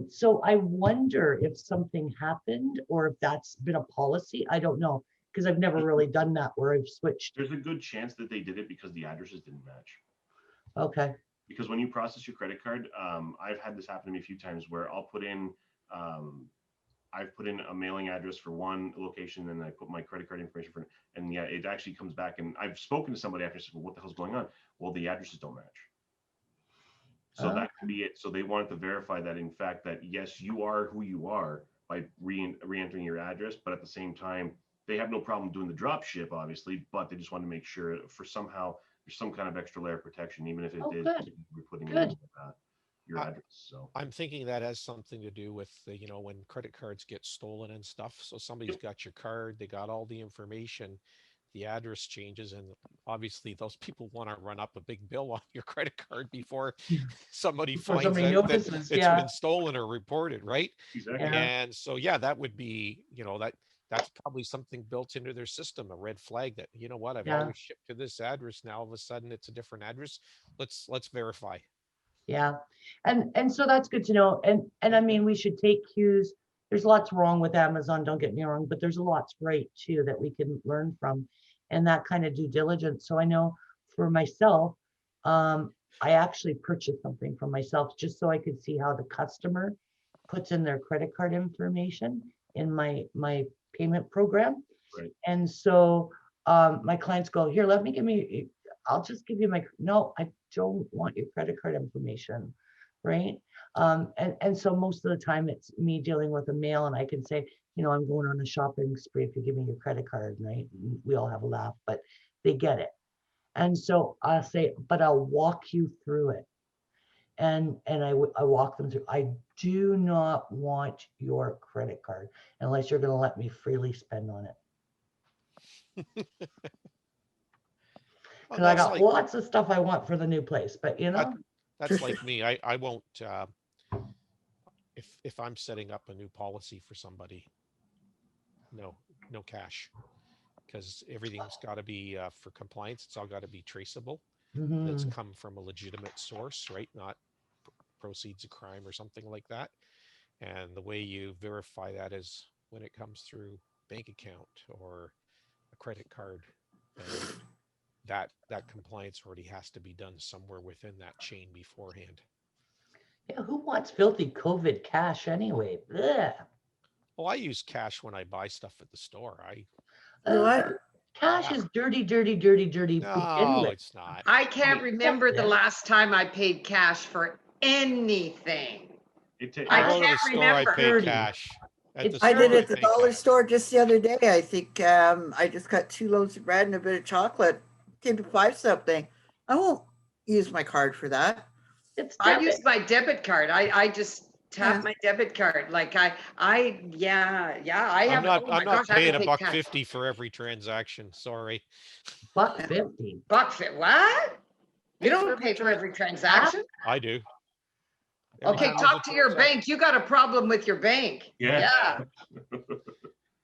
so I wonder if something happened or if that's been a policy. I don't know because I've never really done that where I've switched.
There's a good chance that they did it because the addresses didn't match.
Okay.
Because when you process your credit card, I've had this happen to me a few times where I've put in a mailing address for one location and I put my credit card information for, and yeah, it actually comes back. And I've spoken to somebody after, said, well, what the hell's going on? Well, the addresses don't match. So that can be it. So they wanted to verify that, in fact, that yes, you are who you are by re-entering your address, but at the same time, they have no problem doing the drop ship, obviously, but they just want to make sure for somehow there's some kind of extra layer of protection, even if it is
good.
you're putting in
Good.
your
I-
address. So
I'm thinking that has something to do with when credit cards get stolen and stuff. So somebody's got your card, they got all the information, the address changes, and obviously those people want to run up a big bill on your credit card before somebody
Before
finds
somebody
out that
notices,
it's
yeah.
been stolen or reported, right?
exactly.
Yeah.
And so yeah, that would be, that's probably something built into their system, a red flag that, I've
Yeah.
always shipped to this address. Now all of a sudden it's a different address. Let's verify.
Yeah. And so that's good to know. And I mean, we should take cues there's lots wrong with Amazon, don't get me wrong, but there's lots right too that we can learn from, and that kind of due diligence. So I know for myself, I actually purchased something for myself just so I could see how the customer puts in their credit card information in my payment program.
Right.
And so my clients go, here, I'll just give you no, I don't want your credit card information, right? And so most of the time it's me dealing with a mail, and I can say, I'm going on a shopping spree if you give me your credit card, right? We all have a laugh, but they get it. And so I'll say, but I'll walk you through it. And I walk them through. I do not want your credit card unless you're going to let me freely spend on it. Because I got lots of stuff I want for the new place, but
that's like me. I won't, if I'm setting up a new policy for somebody, no cash, because everything's got to be for compliance. It's all got to be traceable. That's come from a legitimate source, right? Not proceeds of crime or something like that. And the way you verify that is when it comes through bank account or a credit card. And that compliance already has to be done somewhere within that chain beforehand.
Yeah, who wants filthy COVID cash anyway? Ugh.
Well, I use cash when I buy stuff at the store.
Cash is dirty, dirty, dirty, dirty.
No, it's not.
I can't remember the last time I paid cash for anything.
I go to the store, I pay
Dirty.
cash.
I did it at the dollar store just the other day. I think I just got 2 loaves of bread and a bit of chocolate. Came to $5 something. I won't use my card for that.
I use my debit card. I just tap my debit card. Like I have.
I'm not paying $1.50 for every transaction. Sorry.
$1.50.
$1.50. What? You don't pay for every transaction?
I do.
Okay, talk to your bank. You got a problem with your bank.
Yeah.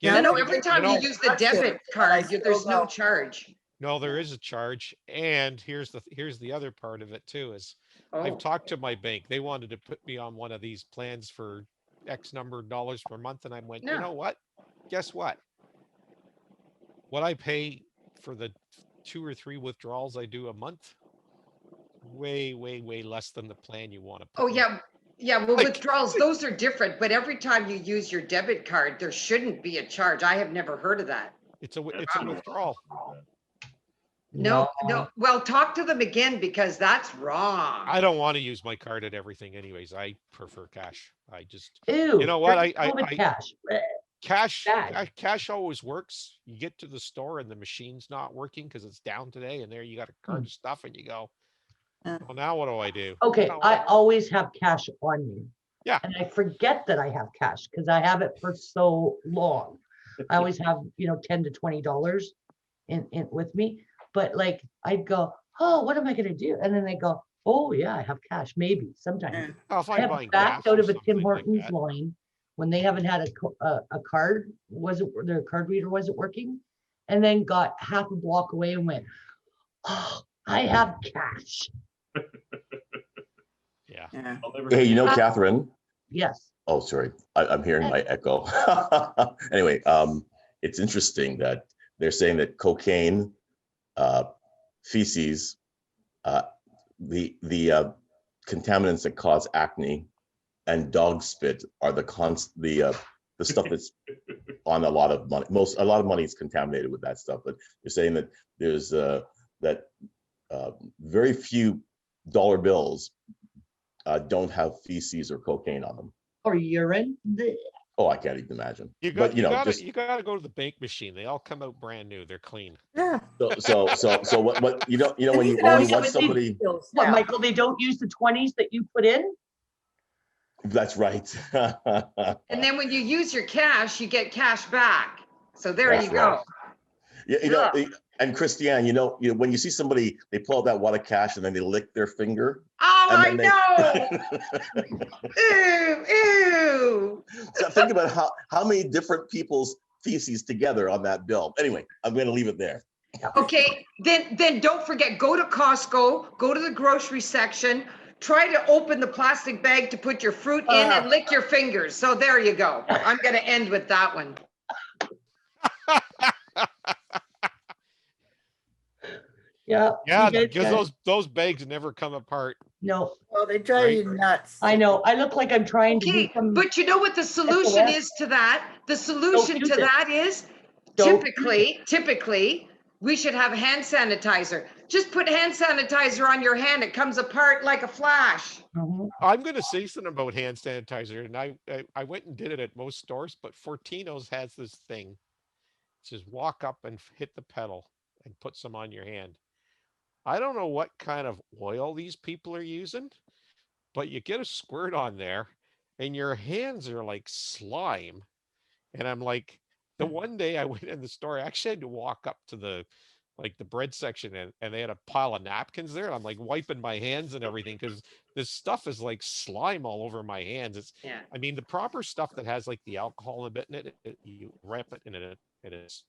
No, every time you use the debit card, there's no charge.
No, there is a charge. And here's the other part of it too, is I've talked to my bank. They wanted to put me on one of these plans for X number of dollars per month. And I went, you know what? Guess what? What I pay for the 2 or 3 withdrawals I do a month, way, way, way less than the plan you want to put.
Oh, yeah. Yeah, well, withdrawals, those are different. But every time you use your debit card, there shouldn't be a charge. I have never heard of that.
It's a withdrawal.
No. Well, talk to them again, because that's wrong.
I don't want to use my card at everything anyways. I prefer cash. I just,
Ew,
you know what? Cash always works. You get to the store and the machine's not working because it's down today, and there you got a cart of stuff and you go, well, now what do I do?
Okay, I always have cash on me.
Yeah.
And I forget that I have cash because I have it for so long. I always have, $10 to $20 in with me. But like I'd go, oh, what am I gonna do? And then they go, oh yeah, I have cash. Maybe sometimes.
If
I have backed out of a Tim Hortons line when they haven't had a card, their card reader wasn't working, and then got half a block away and went, oh, I have cash.
Yeah.
Hey, Kathryn.
Yes.
Oh, sorry. I'm hearing my echo. Anyway, it's interesting that they're saying that cocaine, feces, the contaminants that cause acne, and dog spit are the stuff that's on a lot of money. A lot of money is contaminated with that stuff. But they're saying that there's very few dollar bills don't have feces or cocaine on them.
Or urine.
Oh, I can't even imagine.
You got to go to the bank machine. They all come out brand new. They're clean.
Yeah.
So what when you want somebody.
What, Michael? They don't use the 20s that you put in.
That's right.
And then when you use your cash, you get cash back. So there you go.
Yeah, and Christiane, when you see somebody, they pull out that wad of cash and then they lick their finger.
Oh, I know. Ew.
So think about how many different people's feces together on that bill. Anyway, I'm going to leave it there.
Okay, then don't forget, go to Costco, go to the grocery section, try to open the plastic bag to put your fruit in and lick your fingers. So there you go. I'm going to end with that one.
Yeah.
Yeah,
you guys
because
got-
those bags never come apart.
No,
Well, they drive
Right.
you nuts.
I know. I look like I'm trying to do
Okay,
some.
but you know what the solution
SOS.
is to that? The solution
use
to
it.
that is
Don't use
typically, we should have hand sanitizer. Just put hand sanitizer on your hand. It comes apart like a flash.
Mhm.
I'm going to say something about hand sanitizer, and I went and did it at most stores, but Fortino's has this thing. Just walk up and hit the pedal and put some on your hand. I don't know what kind of oil these people are using, but you get a squirt on there and your hands are like slime. And I'm like, the one day I went in the store, I actually had to walk up to the bread section, and they had a pile of napkins there. And I'm like wiping my hands and everything because this stuff is like slime all over my hands.
Yeah.
I mean, the proper stuff that has like the alcohol a bit in it, you wrap it in it. It is.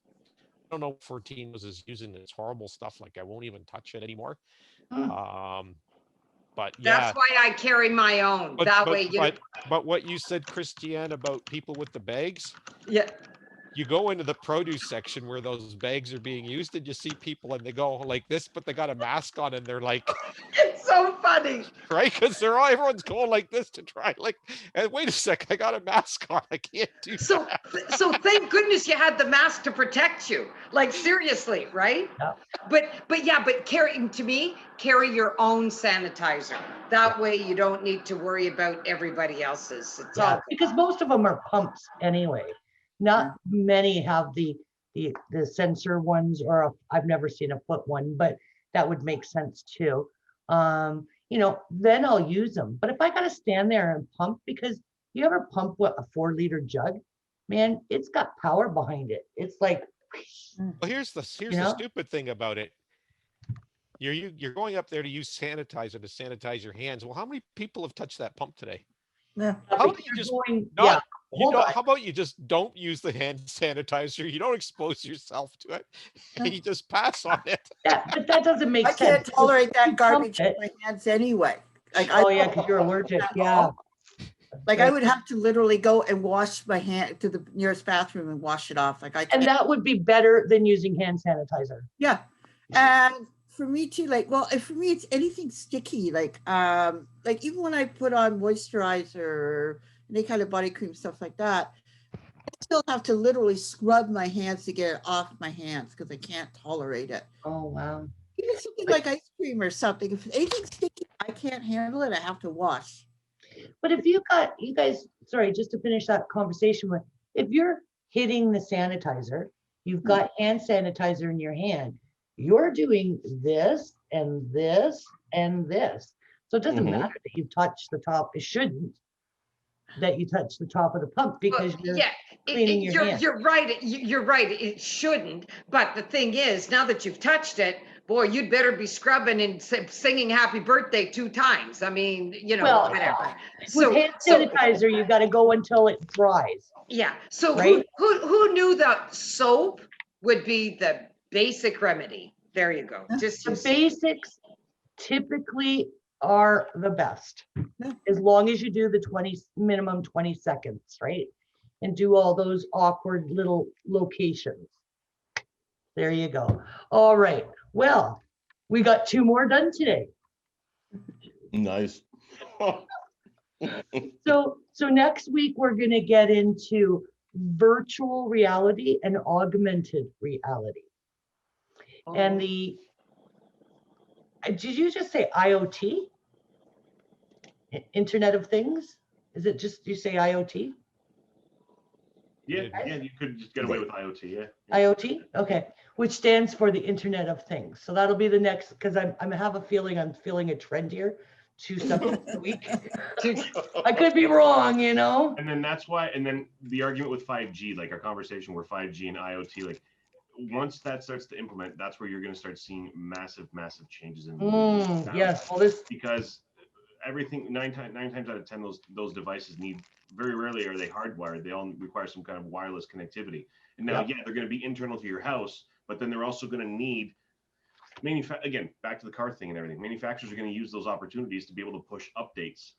I don't know what 14 is using this horrible stuff. Like I won't even touch it anymore.
Hmm.
But
That's
yeah,
why I carry my own. That way you
but what you said, Christiane, about people with the bags,
yeah.
you go into the produce section where those bags are being used, and you see people and they go like this, but they got a mask on and they're like,
It's so funny.
right? Because everyone's going like this to try, like, and wait a sec, I got a mask on, I can't do
So
that.
so thank goodness you had the mask to protect you. Like seriously, right?
Yeah.
But carry your own sanitizer. That way you don't need to worry about everybody else's. It's
Yeah,
all
because most of them are pumps anyway. Not many have the sensor ones, or I've never seen a foot one, but that would make sense too. Then I'll use them. But if I gotta stand there and pump, because you ever pump what a 4-liter jug, man, it's got power behind it. It's like,
Well, here's the
know?
stupid thing about it. You're going up there to use sanitizer to sanitize your hands. Well, how many people have touched that pump today?
Yeah.
How about you just
yeah,
not,
hold on.
how about you just don't use the hand sanitizer? You don't expose yourself to it, and you just pass on it.
Yeah, but that doesn't make
I
sense.
can't tolerate
You
that
pump
garbage in
it.
my hands anyway. Like
Oh yeah, because you're allergic. Yeah.
Like I would have to literally go and wash my hand to the nearest bathroom and wash it off. Like I
And
can't.
that would be better than using hand sanitizer.
Yeah. And for me too, like, well, if for me it's anything sticky, like even when I put on moisturizer or any kind of body cream, stuff like that, I still have to literally scrub my hands to get it off my hands because I can't tolerate it.
Oh wow.
Even something like ice cream or something, if anything's sticky, I can't handle it. I have to wash.
But if you guys, sorry, just to finish that conversation with, if you're hitting the sanitizer, you've got hand sanitizer in your hand, you're doing this and this and this. So it doesn't matter that you touch the top. It shouldn't that you touch the top of the pump because you're cleaning your hands.
You're right. You're right. It shouldn't. But the thing is, now that you've touched it, boy, you'd better be scrubbing and singing happy birthday 2 times. I mean,
Well,
whatever.
With hand sanitizer, you got to go until it dries.
Yeah. So
right?
who knew that soap would be the basic remedy? There you go. Just
The
use
basics typically are the best, as long as you do the minimum 20 seconds, right? And do all those awkward little locations. There you go. All right. Well, we got 2 more done today.
Nice.
So next week we're going to get into virtual reality and augmented reality. And did you just say IoT? Internet of Things? Is it just you say IoT?
Yeah, you could just get away with IoT, yeah.
IoT? Okay. Which stands for the Internet of Things. So that'll be the next, because I have a feeling I'm feeling a trend here. 2 subjects a week. I could be wrong,
And then that's why, and then the argument with 5G, like our conversation where 5G and IoT, like once that starts to implement, that's where you're going to start seeing massive changes in the
yes. Well,
because everything 9 times out of 10 those devices need, very rarely are they hardwired. They all require some kind of wireless connectivity. And now, yeah, they're going to be internal to your house, but then they're also going to need again, back to the car thing and everything. Manufacturers are going to use those opportunities to be able to push updates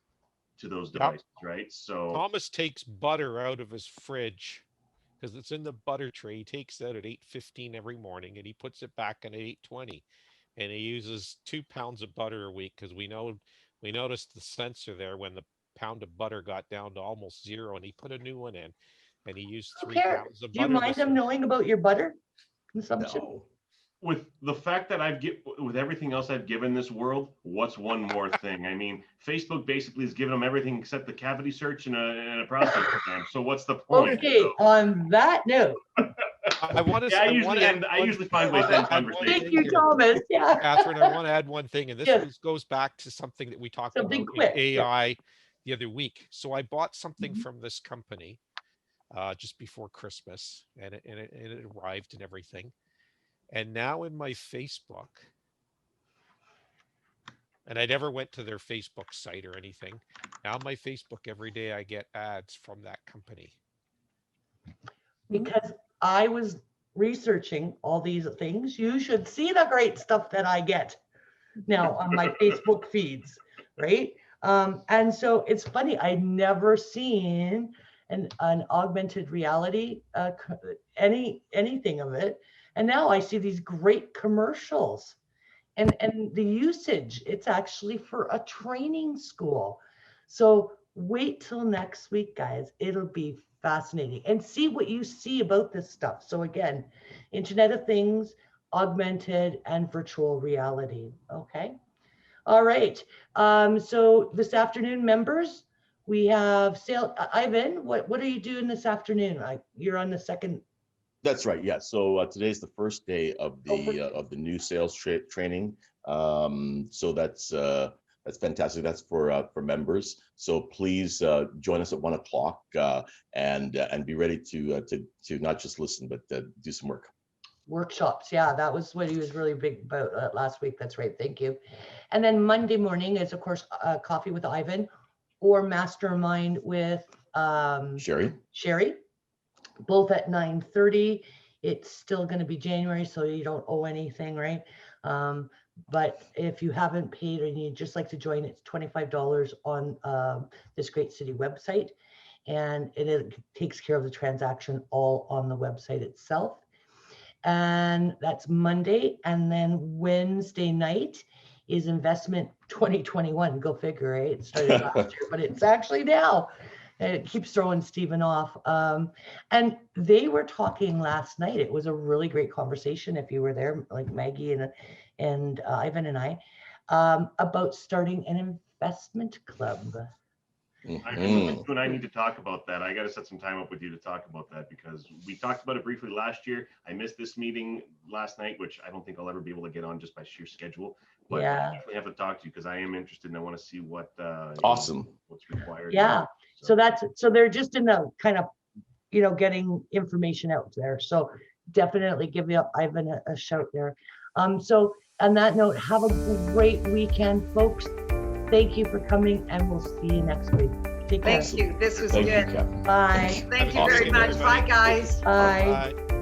to those devices, right? So
Thomas takes butter out of his fridge because it's in the butter tray. He takes that at 8:15 every morning and he puts it back in at 8:20. And he uses 2 pounds of butter a week because we noticed the sensor there when the pound of butter got down to almost zero, and he put a new one in, and he used 3
Okay.
pounds of
Do you
butter.
mind them knowing about your butter consumption?
No.
with the fact that with everything else I've given this world, what's one more thing? I mean, Facebook basically has given them everything except the cavity search and a prostate scan. So what's the point?
Okay, on that note,
I want to.
Yeah, I usually find ways to end conversations.
thank you, Thomas. Yeah.
Catherine, I want to add one thing, and this
Yes.
goes back to something that we talked
Something
about
quick,
in
yeah.
AI the other week. So I bought something
Mhm.
from this company just before Christmas, and it arrived and everything. And now in my Facebook, and I never went to their Facebook site or anything. Now my Facebook, every day I get ads from that company.
Because I was researching all these things. You should see the great stuff that I get now on my Facebook feeds, right? And so it's funny, I'd never seen an augmented reality, anything of it. And now I see these great commercials and the usage, it's actually for a training school. So wait till next week, guys. It'll be fascinating and see what you see about this stuff. So again, Internet of Things, augmented and virtual reality. Okay. All right. So this afternoon, members, we have Ivan, what are you doing this afternoon? You're on the second.
That's right. Yeah. So today's the first day of the new sales training. So that's fantastic. That's for members. So please join us at 1 o'clock and be ready to not just listen but do some work.
Workshops. Yeah, that was what he was really big about last week. That's right. Thank you. And then Monday morning is, of course, coffee with Ivan or mastermind with Sherry, both at 9:30. It's still going to be January, so you don't owe anything, right? But if you haven't paid and you'd just like to join, it's $25 on this Great City website. And it takes care of the transaction all on the website itself. And that's Monday. And then Wednesday night is Investment 2021. Go figure, right? It started last year, but it's actually now. And it keeps throwing Stephen off. And they were talking last night. It was a really great conversation if you were there, like Maggie and Ivan and I, about starting an investment club.
I think you and I need to talk about that. I got to set some time up with you to talk about that because we talked about it briefly last year. I missed this meeting last night, which I don't think I'll ever be able to get on just by sheer schedule. But
Yeah.
I definitely have to talk to you because I am interested and I want to see what
Awesome.
what's required.
Yeah. So they're just in the kind of, getting information out there. So definitely give Ivan a shout there. So on that note, have a great weekend, folks. Thank you for coming, and we'll see you next week. Take care.
Thank you. This was
Thank
good.
you, Kathryn.
Bye.
Thank you
Awesome,
very much.
everybody.
Bye, guys.
Bye.
Bye.